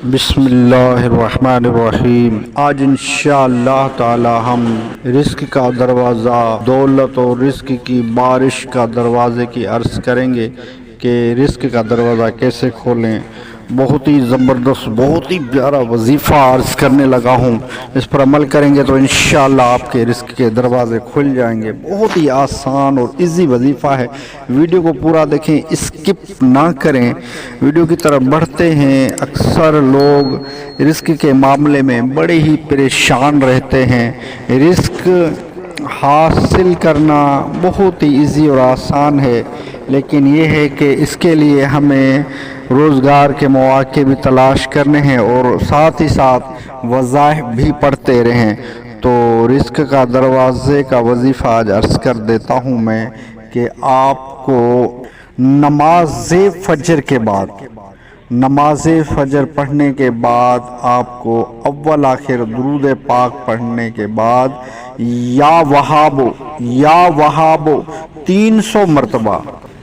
बिस्मिल्लाहिर्रहमानिर्रहीम। आज इंशाअल्लाह ताला हम रिस्क का दरवाज़ा, दौलत और रिस्क की बारिश का दरवाज़े की अर्ज़ करेंगे कि रिस्क का दरवाज़ा कैसे खोलें। बहुत ही ज़बरदस्त, बहुत ही प्यारा वजीफ़ा अर्ज़ करने लगा हूँ। इस पर अमल करेंगे तो इंशाअल्लाह आपके रिस्क के दरवाज़े खुल जाएंगे। बहुत ही आसान और इजी वजीफ़ा है। वीडियो को पूरा देखें, स्किप ना करें, वीडियो की तरफ बढ़ते हैं। अक्सर लोग रिस्क के मामले में बड़े ही परेशान रहते हैं। रिस्क हासिल करना बहुत ही इजी और आसान है, लेकिन ये है कि इसके लिए हमें रोज़गार के मौके भी तलाश करने हैं और साथ ही साथ वज़ाइफ भी पढ़ते रहें। तो रिस्क का दरवाज़े का वजीफ़ा आज अर्ज़ कर देता हूँ मैं कि आपको नमाज़ फ़जर के बाद, नमाज फ़जर पढ़ने के बाद आपको अव्वल आखिर दुरूद पाक पढ़ने के बाद या वहाबो 300 मरतबा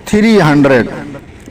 300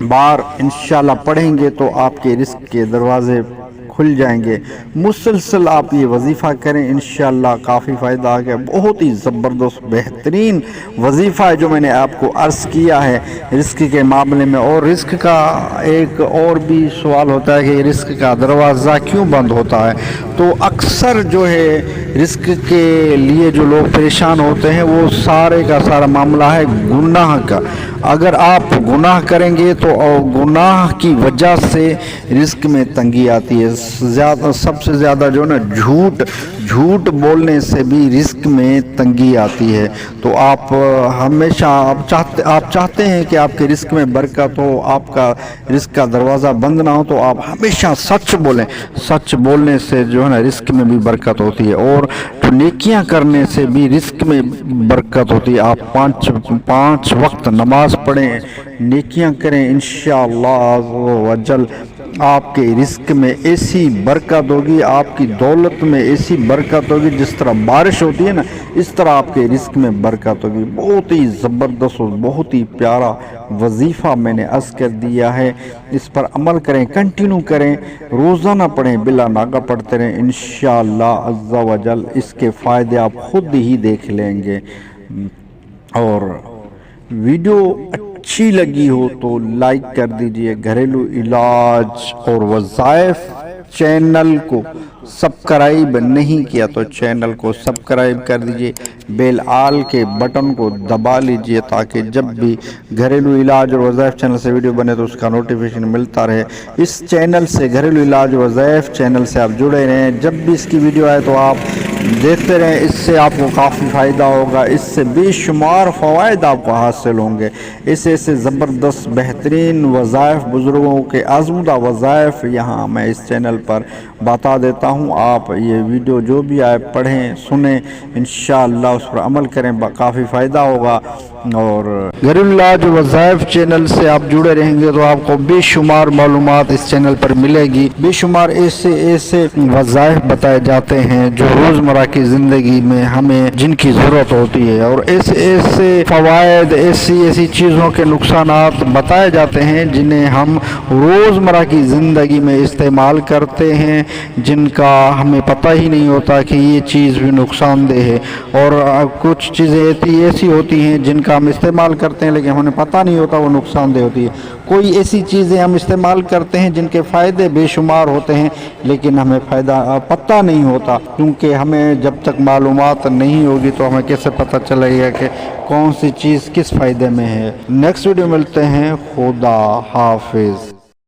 बार इंशाल्लाह पढ़ेंगे तो आपके रिस्क के दरवाज़े खुल जाएंगे। मुसलसल आप ये वजीफ़ा करें, इंशाल्लाह काफ़ी फ़ायदा आ गया। बहुत ही ज़बरदस्त बेहतरीन वजीफ़ा है जो मैंने आपको अर्ज़ किया है रिस्क के मामले में। और रिस्क का एक और भी सवाल होता है कि रिस्क का दरवाज़ा क्यों बंद होता है। तो अक्सर जो है रिस्क के लिए जो लोग परेशान होते हैं वो सारे का सारा मामला है गुनाह का। अगर आप गुनाह करेंगे तो गुनाह की वजह से रिस्क में तंगी आती है। सबसे ज़्यादा जो ना झूठ बोलने से भी रिस्क में तंगी आती है। तो आप हमेशा आप चाहते हैं कि आपके रिस्क में बरकत हो, आपका रिस्क का दरवाज़ा बंद ना हो, तो आप हमेशा सच बोलें। सच बोलने से जो है ना रिस्क में भी बरकत होती है और नेकियां करने से भी रिस्क में बरकत होती है। आप पाँच वक्त नमाज पढ़ें, नेकियां करें, इंशाअल्लाह वजल आपके रिस्क में ऐसी बरकत होगी, आपकी दौलत में ऐसी बरकत होगी। जिस तरह बारिश होती है ना, इस तरह आपके रिस्क में बरकत होगी। बहुत ही ज़बरदस्त और बहुत ही प्यारा वजीफ़ा मैंने अर्ज़ कर दिया है। इस पर अमल करें, कंटिन्यू करें, रोज़ाना पढ़ें, बिला नागा पढ़ते रहें। इंशाअल्लाह अज़्ज़ा वजल इसके फ़ायदे आप खुद ही देख लेंगे। और वीडियो अच्छी लगी हो तो लाइक कर दीजिए। घरेलू इलाज और वज़ाइफ चैनल को सब्सक्राइब नहीं किया तो चैनल को सब्सक्राइब कर दीजिए। बेल आल के बटन को दबा लीजिए ताकि जब भी घरेलू इलाज और वज़ाइफ चैनल से वीडियो बने तो उसका नोटिफिकेशन मिलता रहे। इस चैनल से, घरेलू इलाज और वज़ाइफ चैनल से आप जुड़े रहें। जब भी इसकी वीडियो आए तो आप देखते रहें, इससे आपको काफ़ी फ़ायदा होगा। इससे बेशुमार फ़वाइद आपको हासिल होंगे। ऐसे ज़बरदस्त बेहतरीन वज़ाइफ, बुज़ुर्गों के आज़मूदा वज़ाइफ यहाँ मैं इस चैनल पर बता देता हूँ। आप ये वीडियो जो भी आए पढ़ें, सुनें, इंशाअल्लाह उस पर अमल करें, काफ़ी फ़ायदा होगा। और घरेलू इलाज वज़ाइफ चैनल से आप जुड़े रहेंगे तो आपको बेशुमार मालूमात इस चैनल पर मिलेगी। बेशुमार ऐसे वज़ाइफ बताए जाते हैं जो रोज़मर्रा की ज़िंदगी में हमें जिनकी ज़रूरत होती है, और ऐसे फ़वाइद, ऐसी चीज़ों के नुकसानात बताए जाते हैं जिन्हें हम रोज़मर्रा की ज़िंदगी में इस्तेमाल करते हैं, जिनका हमें पता ही नहीं होता कि ये चीज़ भी नुकसानदेह है। और कुछ चीज़ें ऐसी होती हैं जिनका हम इस्तेमाल करते हैं लेकिन हमें पता नहीं होता वो नुकसानदेह होती है। कोई ऐसी चीज़ें हम इस्तेमाल करते हैं जिनके फ़ायदे बेशुमार होते हैं लेकिन हमें फ़ायदा पता नहीं होता, क्योंकि हमें जब तक मालूमात नहीं होगी तो हमें कैसे पता चलेगा कि कौन सी चीज़ किस फ़ायदे में है। नेक्स्ट वीडियो मिलते हैं। खुदा हाफिज़।